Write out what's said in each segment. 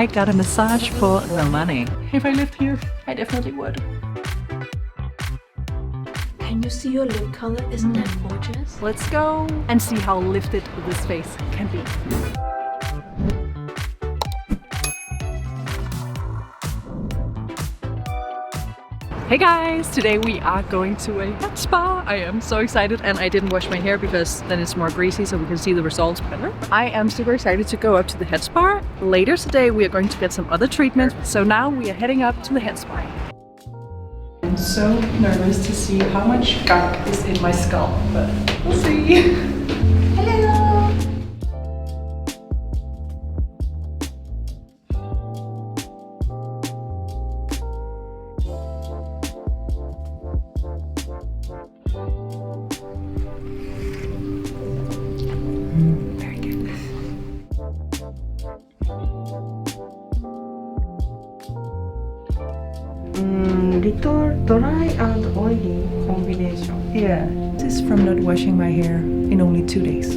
I got a massage for the money. If I lived here, I definitely would. Can you see your lip color? Isn't that gorgeous? Let's go and see how lifted this face can be. Hey guys! Today we are going to a head spa. I am so excited, and I didn't wash my hair because then it's more greasy so we can see the results better. I am super excited to go up to the head spa. Later today we are going to get some other treatments. So now we are heading up to the head spa. I'm so nervous to see how much gunk is in my scalp, but we'll see. Hello! Very good. Little dry and oily combination. Yeah, this is from not washing my hair in only 2 days.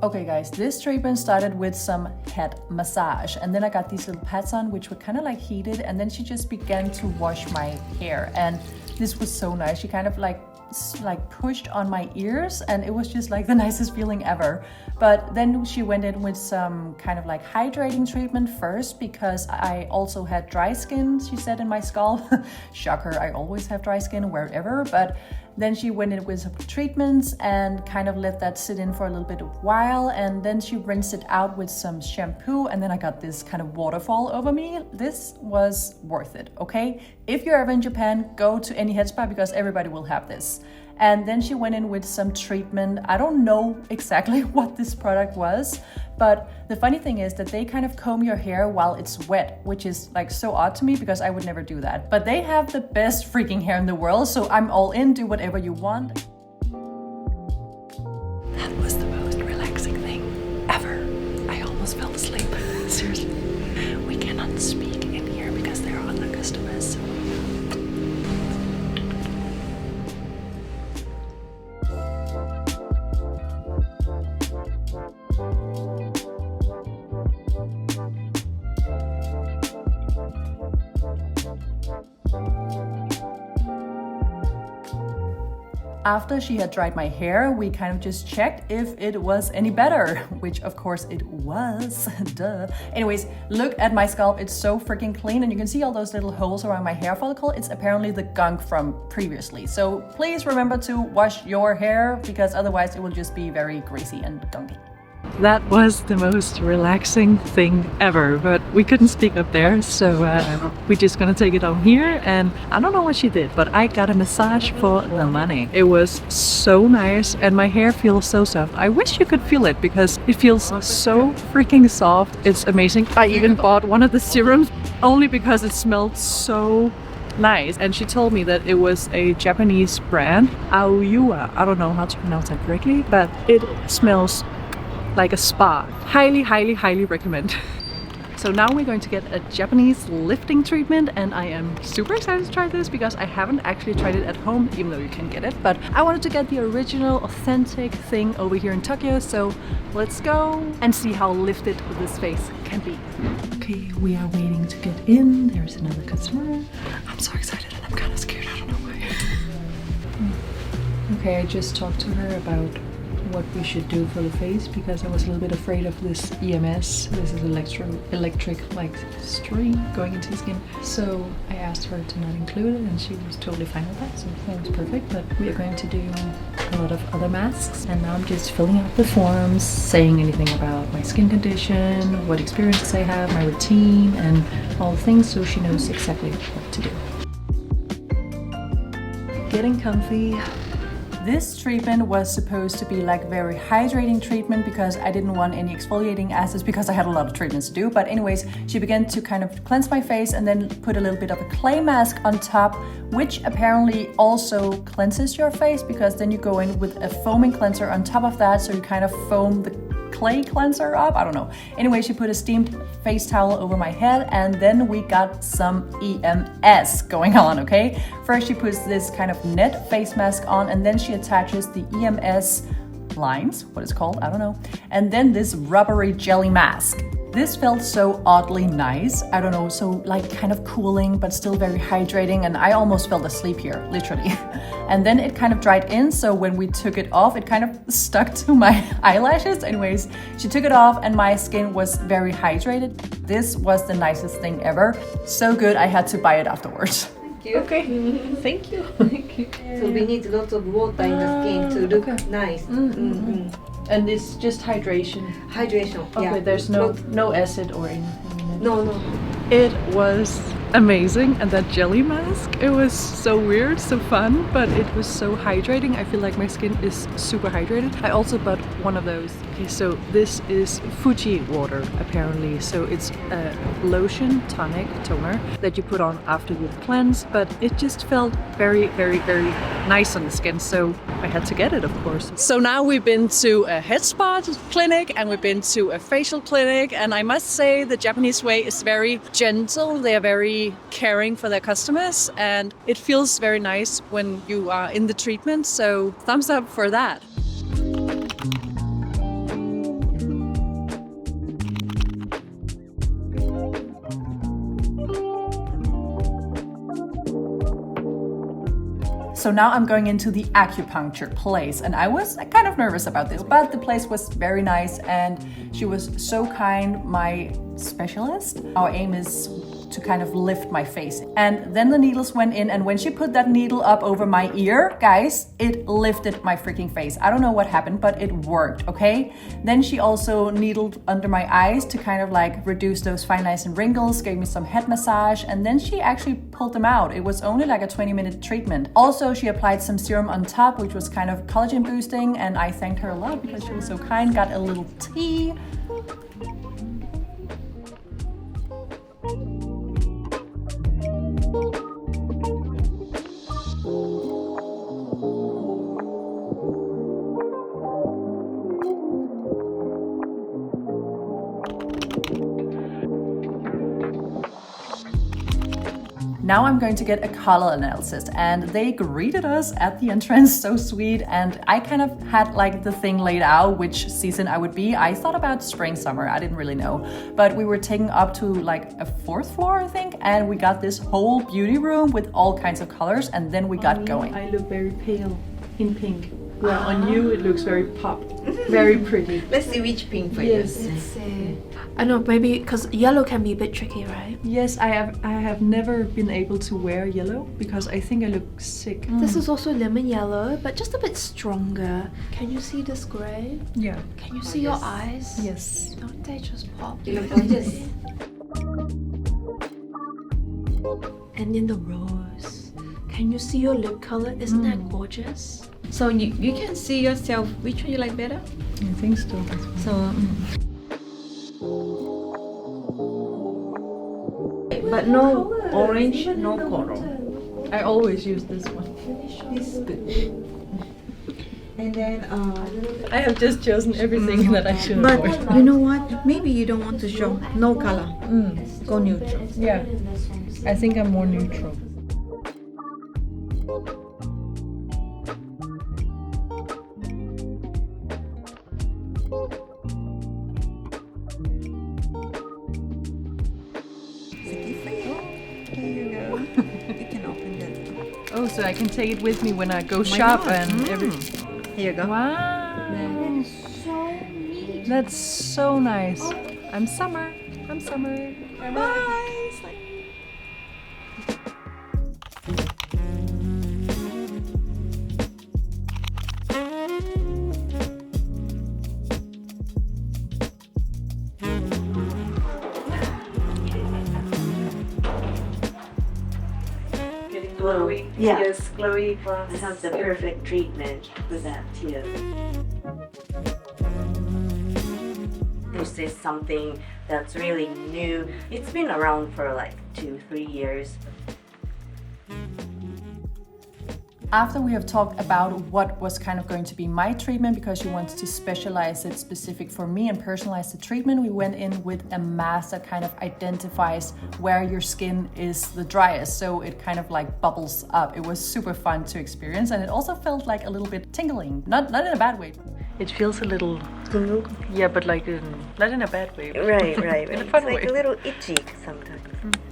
Okay guys, this treatment started with some head massage, and then I got these little pads on which were kind of like heated, and then she just began to wash my hair, and this was so nice. She kind of like pushed on my ears, and it was just like the nicest feeling ever. But then she went in with some kind of like hydrating treatment first, because I also had dry skin, she said, in my scalp. Shocker, I always have dry skin wherever. But then she went in with some treatments and kind of let that sit in for a little bit of while, and then she rinsed it out with some shampoo, and then I got this kind of waterfall over me. This was worth it, okay? If you're ever in Japan, go to any head spa because everybody will have this. And then she went in with some treatment. I don't know exactly what this product was, but the funny thing is that they kind of comb your hair while it's wet, which is like so odd to me because I would never do that. But they have the best freaking hair in the world, so I'm all in, do whatever you want. That was the most relaxing thing ever. I almost fell asleep. Seriously. We cannot speak in here because there are other customers. After she had dried my hair, we kind of just checked if it was any better, which of course it was, duh. Anyways, look at my scalp, it's so freaking clean, and you can see all those little holes around my hair follicle. It's apparently the gunk from previously. So please remember to wash your hair, because otherwise it will just be very greasy and gunky. That was the most relaxing thing ever, but we couldn't speak up there, so we're just gonna take it on here. And I don't know what she did, but I got a massage for the money. It was so nice, and my hair feels so soft. I wish you could feel it because it feels so freaking soft. It's amazing. I even bought one of the serums only because it smelled so nice, and she told me that it was a Japanese brand, Aoyua. I don't know how to pronounce that correctly, but it smells like a spa. Highly, highly, highly recommend. So now we're going to get a Japanese lifting treatment, and I am super excited to try this because I haven't actually tried it at home, even though you can get it. But I wanted to get the original, authentic thing over here in Tokyo, so let's go and see how lifted this face can be. Okay, we are waiting to get in. There's another customer. I'm so excited and I'm kind of scared, I don't know why. Okay, I just talked to her about what we should do for the face because I was a little bit afraid of this EMS. This is electric like stream going into the skin. So I asked her to not include it, and she was totally fine with that, so that was perfect. But we are going to do a lot of other masks, and now I'm just filling out the forms, saying anything about my skin condition, what experiences I have, my routine, and all the things, so she knows exactly what to do. Getting comfy. This treatment was supposed to be like very hydrating treatment because I didn't want any exfoliating acids because I had a lot of treatments to do. But anyways, she began to kind of cleanse my face and then put a little bit of a clay mask on top, which apparently also cleanses your face because then you go in with a foaming cleanser on top of that, so you kind of foam the clay cleanser up. I don't know. Anyway, she put a steamed face towel over my head, and then we got some EMS going on, okay? First, she puts this kind of net face mask on, and then she attaches the EMS lines, what it's called, I don't know. And then this rubbery jelly mask. This felt so oddly nice. I don't know, so like kind of cooling, but still very hydrating. And I almost fell asleep here, literally. And then it kind of dried in. So when we took it off, it kind of stuck to my eyelashes. Anyways, she took it off and my skin was very hydrated. This was the nicest thing ever. So good, I had to buy it afterwards. Thank you. Okay, thank you. Thank you. So we need lots of water in the skin to look nice. And it's just hydration. Hydration. Okay, yeah. there's no acid or anything in it. No. It was amazing, and that jelly mask, it was so weird, so fun, but it was so hydrating. I feel like my skin is super hydrated. I also bought one of those. Okay, so this is Fuji water apparently. So it's a lotion, tonic, toner that you put on after you've cleansed, but it just felt very, very, very nice on the skin. So I had to get it, of course. So now we've been to a head spa clinic and we've been to a facial clinic, and I must say the Japanese way is very gentle. They are very caring for their customers, and it feels very nice when you are in the treatment. So thumbs up for that. So now I'm going into the acupuncture place, and I was kind of nervous about this, but the place was very nice and she was so kind, my specialist. Our aim is to kind of lift my face. And then the needles went in, and when she put that needle up over my ear, guys, it lifted my freaking face. I don't know what happened, but it worked, okay? Then she also needled under my eyes to kind of like reduce those fine lines and wrinkles, gave me some head massage, and then she actually pulled them out. It was only like a 20-minute treatment. Also, she applied some serum on top, which was kind of collagen boosting, and I thanked her a lot because she was so kind. Got a little tea. Now I'm going to get a color analysis, and they greeted us at the entrance, so sweet. And I kind of had like the thing laid out which season I would be. I thought about spring, summer, I didn't really know. But we were taken up to like a 4th floor, I think, and we got this whole beauty room with all kinds of colors, and then we got going. I look very pale in pink. Well, on you it looks very pop, very pretty. Let's see which pink for Yes. you. Let's see. I know, maybe because yellow can be a bit tricky, right? Yes, I have never been able to wear yellow because I think I look sick. This is also lemon yellow, but just a bit stronger. Can you see this grey? Yeah. Can you see your eyes? Yes. Don't they just pop? You look gorgeous. And then the rose. Can you see your lip color? Isn't that gorgeous? So you can see yourself. Which one you like better? I think so. So. But no orange, no coral. I always use this one. This is good. And then I have just chosen everything that I should but avoid. you know what? Maybe you don't want to show no color. Go neutral. Yeah, I think I'm more neutral. Oh, so I can take it with me when I go shop and everything. Here you go. Wow. That's so nice. I'm summer. I'm summer. Bye. Glowy. Yeah. Yes, glowy. I have the perfect treatment for that too. This is something that's really new. It's been around for like 2-3 years. After we have talked about what was kind of going to be my treatment, because she wants to specialize it specific for me and personalize the treatment, we went in with a mask that kind of identifies where your skin is the driest, so it kind of like bubbles up. It was super fun to experience, and it also felt like a little bit tingling, not in a bad way. It feels a little, yeah, but like not in a bad way. Right, right, In right. a fun It's like way. a little itchy sometimes.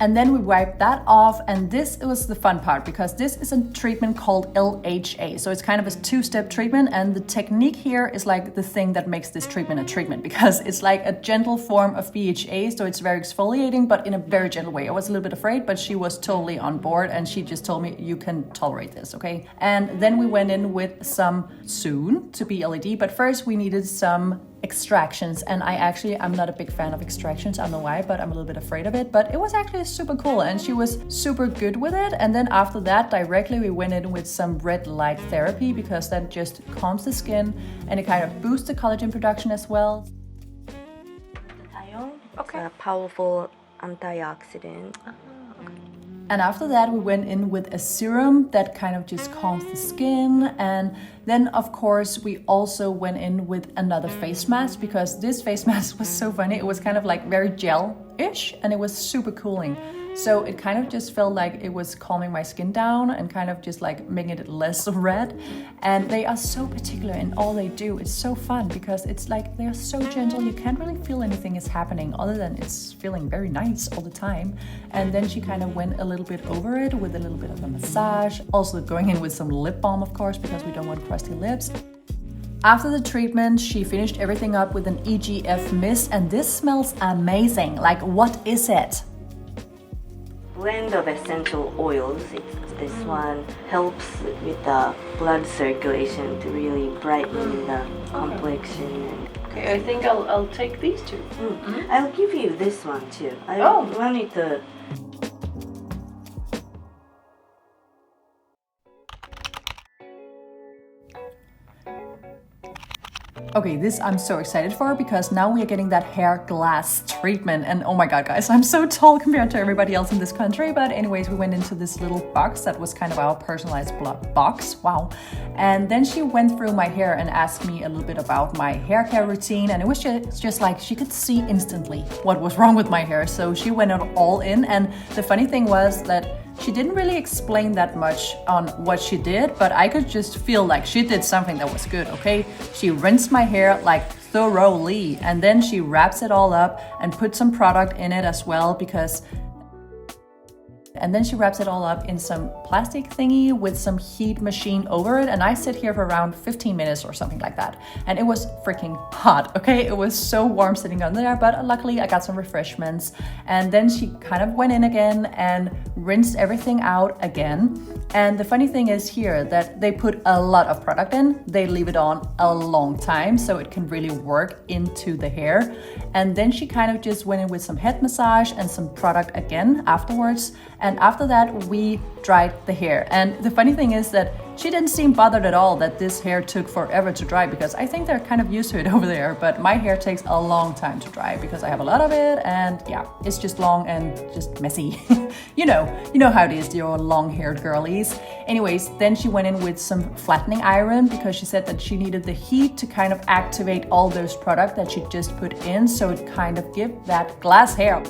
And then we wiped that off, and this was the fun part because this is a treatment called LHA. So it's kind of a two-step treatment, and the technique here is like the thing that makes this treatment a treatment because it's like a gentle form of BHA, so it's very exfoliating, but in a very gentle way. I was a little bit afraid, but she was totally on board, and she just told me, you can tolerate this, okay? And then we went in with some soon-to-be LED, but first we needed some extractions, and I'm not a big fan of extractions. I don't know why, but I'm a little bit afraid of it, but it was actually super cool, and she was super good with it. And then after that, directly we went in with some red light therapy because that just calms the skin and it kind of boosts the collagen production as well. It's a powerful antioxidant. And after that, we went in with a serum that kind of just calms the skin. And then, of course, we also went in with another face mask because this face mask was so funny. It was kind of like very gel-ish and it was super cooling. So it kind of just felt like it was calming my skin down and kind of just like making it less red. And they are so particular in all they do. It's so fun because it's like they are so gentle. You can't really feel anything is happening other than it's feeling very nice all the time. And then she kind of went a little bit over it with a little bit of a massage. Also going in with some lip balm, of course, because we don't want crusty lips. After the treatment, she finished everything up with an EGF mist, and this smells amazing. Like, what is it? Blend of essential oils. This one helps with the blood circulation to really brighten the complexion. Okay, I think I'll take these two. I'll give you this one too. I wanted to. Okay, this I'm so excited for because now we are getting that hair glass treatment. And oh my god, guys, I'm so tall compared to everybody else in this country. But anyways, we went into this little box that was kind of our personalized box. Wow. And then she went through my hair and asked me a little bit about my hair care routine. And it was just like she could see instantly what was wrong with my hair. So she went all in. And the funny thing was that she didn't really explain that much on what she did, but I could just feel like she did something that was good, okay? She rinsed my hair like thoroughly, and then she wraps it all up and put some product in it as well and then she wraps it all up in some plastic thingy with some heat machine over it. And I sit here for around 15 minutes or something like that. And it was freaking hot, okay? It was so warm sitting under there, but luckily I got some refreshments. And then she kind of went in again and rinsed everything out again. And the funny thing is here that they put a lot of product in. They leave it on a long time so it can really work into the hair. And then she kind of just went in with some head massage and some product again afterwards. And after that, we dried the hair. And the funny thing is that she didn't seem bothered at all that this hair took forever to dry because I think they're kind of used to it over there. But my hair takes a long time to dry because I have a lot of it. And yeah, it's just long and just messy. You know how it is, your long-haired girlies. Anyways, then she went in with some flattening iron because she said that she needed the heat to kind of activate all those products that she just put in. So it kind of give that glass hair.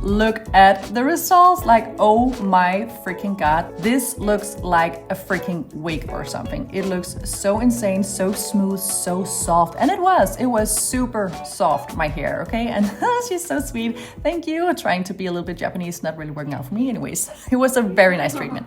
Look at the results, like, oh my freaking god, this looks like a freaking wig or something. It looks so insane, so smooth, so soft, and it was super soft, my hair, okay? And she's so sweet, thank you. Trying to be a little bit Japanese, not really working out for me. Anyways, it was a very nice treatment.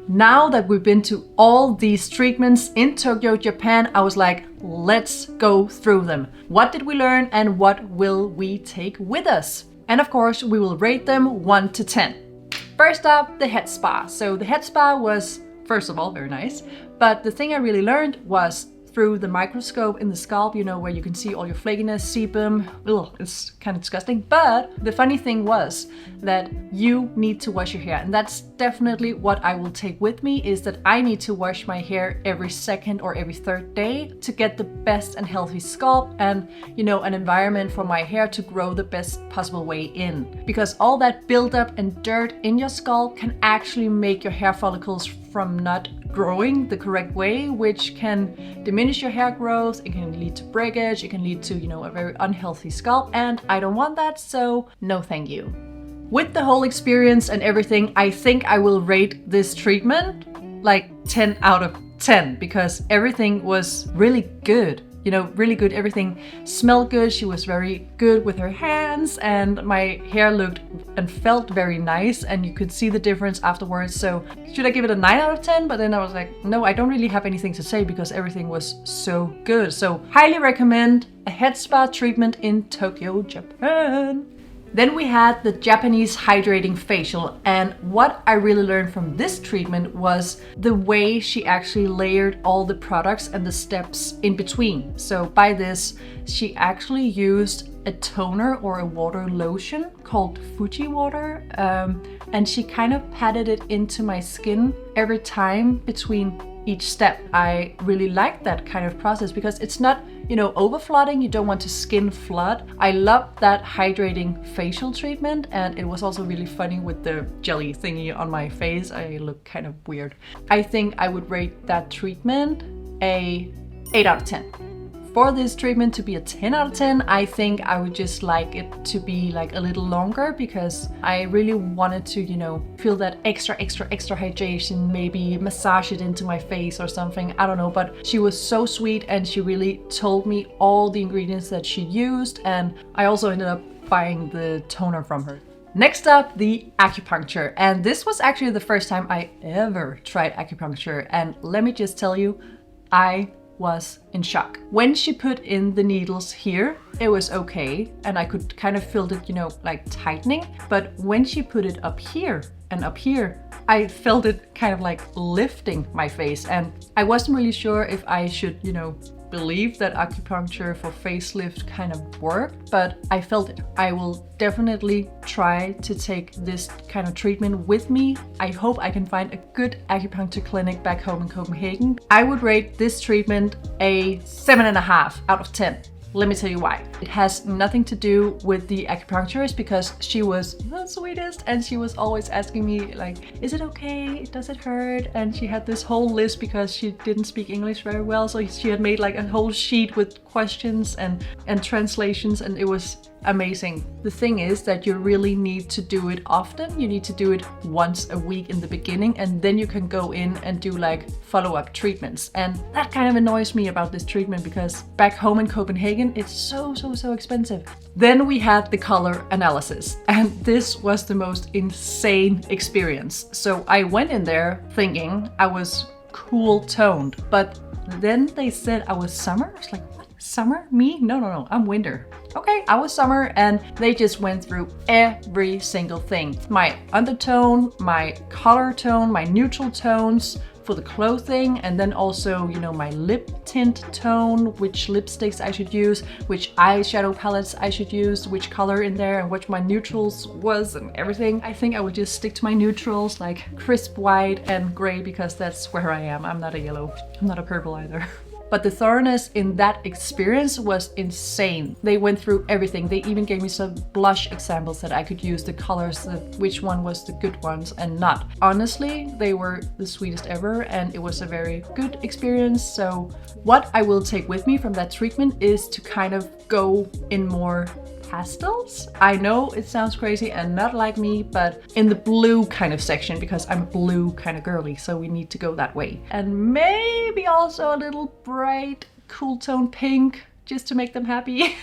Now that we've been to all these treatments in Tokyo, Japan, I was like, let's go through them. What did we learn and what will we take with us? And of course, we will rate them 1 to 10. First up, the head spa. So the head spa was, first of all, very nice. But the thing I really learned was through the microscope in the scalp, you know, where you can see all your flakiness, sebum. Ugh, it's kind of disgusting. But the funny thing was that you need to wash your hair. And that's definitely what I will take with me, is that I need to wash my hair every second or every third day to get the best and healthy scalp and, you know, an environment for my hair to grow the best possible way in. Because all that buildup and dirt in your scalp can actually make your hair follicles from not growing the correct way, which can diminish your hair growth. It can lead to breakage. It can lead to, you know, a very unhealthy scalp, and I don't want that, so no thank you. With the whole experience and everything, I think I will rate this treatment like 10 out of 10 because everything was really good. You know, really good. Everything smelled good. She was very good with her hands and my hair looked and felt very nice and you could see the difference afterwards. So should I give it a 9 out of 10? But then I was like, no, I don't really have anything to say because everything was so good. So highly recommend a head spa treatment in Tokyo, Japan. Then we had the Japanese hydrating facial, and what I really learned from this treatment was the way she actually layered all the products and the steps in between. So by this, she actually used a toner or a water lotion called Fuji water, and she kind of patted it into my skin every time between each step. I really like that kind of process because it's not, you know, over flooding. You don't want to skin flood. I love that hydrating facial treatment, and it was also really funny with the jelly thingy on my face. I look kind of weird. I think I would rate that treatment a 8 out of 10. For this treatment to be a 10 out of 10, I think I would just like it to be like a little longer because I really wanted to, you know, feel that extra hydration, maybe massage it into my face or something. I don't know, but she was so sweet and she really told me all the ingredients that she used, and I also ended up buying the toner from her. Next up, the acupuncture. And this was actually the first time I ever tried acupuncture. And let me just tell you, I was in shock. When she put in the needles here, it was okay. And I could kind of feel it, you know, like tightening. But when she put it up here and up here, I felt it kind of like lifting my face. And I wasn't really sure if I should, you know, believe that acupuncture for facelift kind of worked, but I felt it. I will definitely try to take this kind of treatment with me. I hope I can find a good acupuncture clinic back home in Copenhagen. I would rate this treatment a 7.5 out of 10. Let me tell you why. It has nothing to do with the acupuncturist because she was the sweetest and she was always asking me like, is it okay? Does it hurt? And she had this whole list because she didn't speak English very well. So she had made like a whole sheet with questions and translations, and it was amazing. The thing is that you really need to do it often. You need to do it once a week in the beginning, and then you can go in and do like follow-up treatments. And that kind of annoys me about this treatment because back home in Copenhagen, it's so expensive. Then we had the color analysis, and this was the most insane experience. So I went in there thinking I was cool toned, but then they said I was summer. I was like, what? Summer? Me? No, I'm winter. Okay, I was summer, and they just went through every single thing. My undertone, my color tone, my neutral tones for the clothing, and then also, you know, my lip tint tone, which lipsticks I should use, which eyeshadow palettes I should use, which color in there, and what my neutrals was, and everything. I think I would just stick to my neutrals, like crisp white and gray, because that's where I am. I'm not a yellow. I'm not a purple either. But the thoroughness in that experience was insane. They went through everything. They even gave me some blush examples that I could use, the colors, which one was the good ones and not. Honestly, they were the sweetest ever, and it was a very good experience. So what I will take with me from that treatment is to kind of go in more pastels. I know it sounds crazy and not like me, but in the blue kind of section, because I'm a blue kind of girly, so we need to go that way. And maybe also a little bright, cool tone pink, just to make them happy.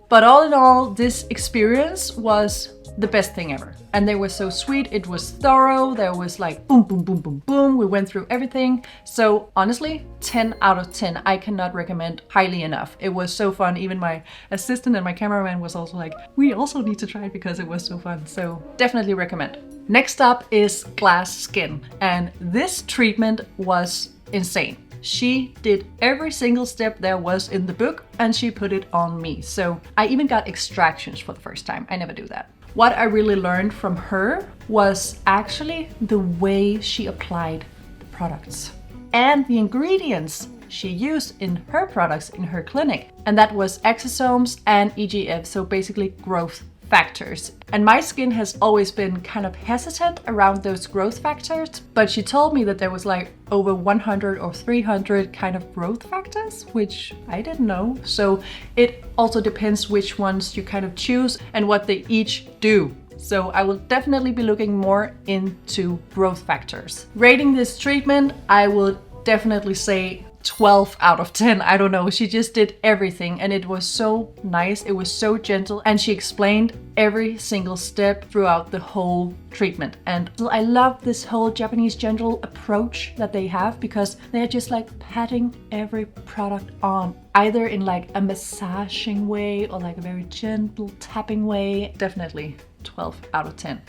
But all in all, this experience was the best thing ever. And they were so sweet. It was thorough. There was like boom, boom, boom, boom, boom. We went through everything. So honestly, 10 out of 10. I cannot recommend highly enough. It was so fun. Even my assistant and my cameraman was also like, we also need to try it because it was so fun. So definitely recommend. Next up is glass skin. And this treatment was insane. She did every single step there was in the book, and she put it on me. So I even got extractions for the first time. I never do that. What I really learned from her was actually the way she applied the products and the ingredients she used in her products in her clinic. And that was exosomes and EGF, so basically growth factors. And my skin has always been kind of hesitant around those growth factors, but she told me that there was like over 100 or 300 kind of growth factors, which I didn't know. So it also depends which ones you kind of choose and what they each do. So I will definitely be looking more into growth factors. Rating this treatment, I would definitely say 12 out of 10. I don't know. She just did everything and it was so nice. It was so gentle and she explained every single step throughout the whole treatment. And I love this whole Japanese gentle approach that they have because they're just like patting every product on, either in like a massaging way or like a very gentle tapping way. Definitely 12 out of 10.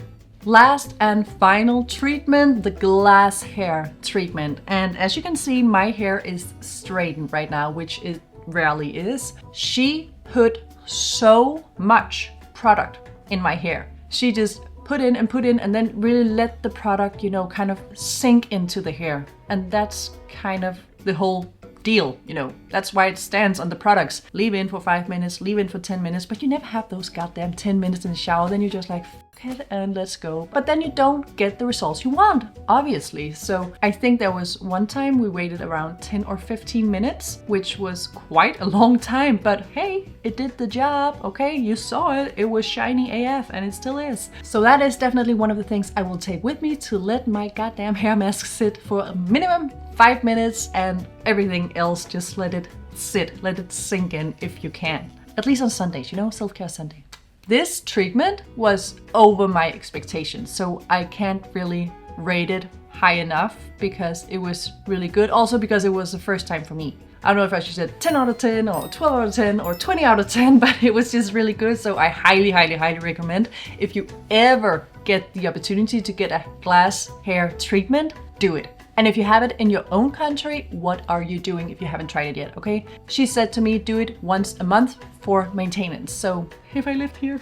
Last and final treatment, the glass hair treatment. And as you can see, my hair is straightened right now, which it rarely is. She put so much product in my hair. She just put in and then really let the product, you know, kind of sink into the hair. And that's kind of the whole deal, you know. That's why it stands on the products. Leave in for 5 minutes, leave in for 10 minutes, but you never have those goddamn 10 minutes in the shower. Then you're just like, it and let's go. But then you don't get the results you want, obviously. So I think there was one time we waited around 10 or 15 minutes, which was quite a long time, but hey, it did the job. Okay, you saw it. It was shiny AF and it still is. So that is definitely one of the things I will take with me to let my goddamn hair mask sit for a minimum 5 minutes, and everything else just let it sit, let it sink in if you can. At least on Sundays, you know, self-care Sunday. This treatment was over my expectations, so I can't really rate it high enough because it was really good. Also because it was the first time for me. I don't know if I should say 10 out of 10 or 12 out of 10 or 20 out of 10, but it was just really good. So I highly, highly, highly recommend, if you ever get the opportunity to get a glass hair treatment, do it. And if you have it in your own country, what are you doing if you haven't tried it yet, okay? She said to me, do it once a month for maintenance. So if I lived here,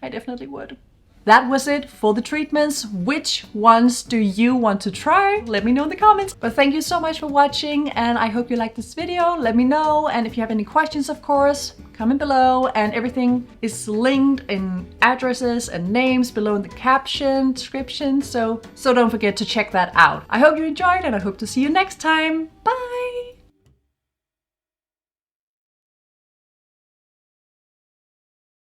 I definitely would. That was it for the treatments. Which ones do you want to try? Let me know in the comments. But thank you so much for watching, and I hope you liked this video. Let me know, and if you have any questions, of course, comment below, and everything is linked in addresses and names below in the caption, description, so don't forget to check that out. I hope you enjoyed, and I hope to see you next time. Bye!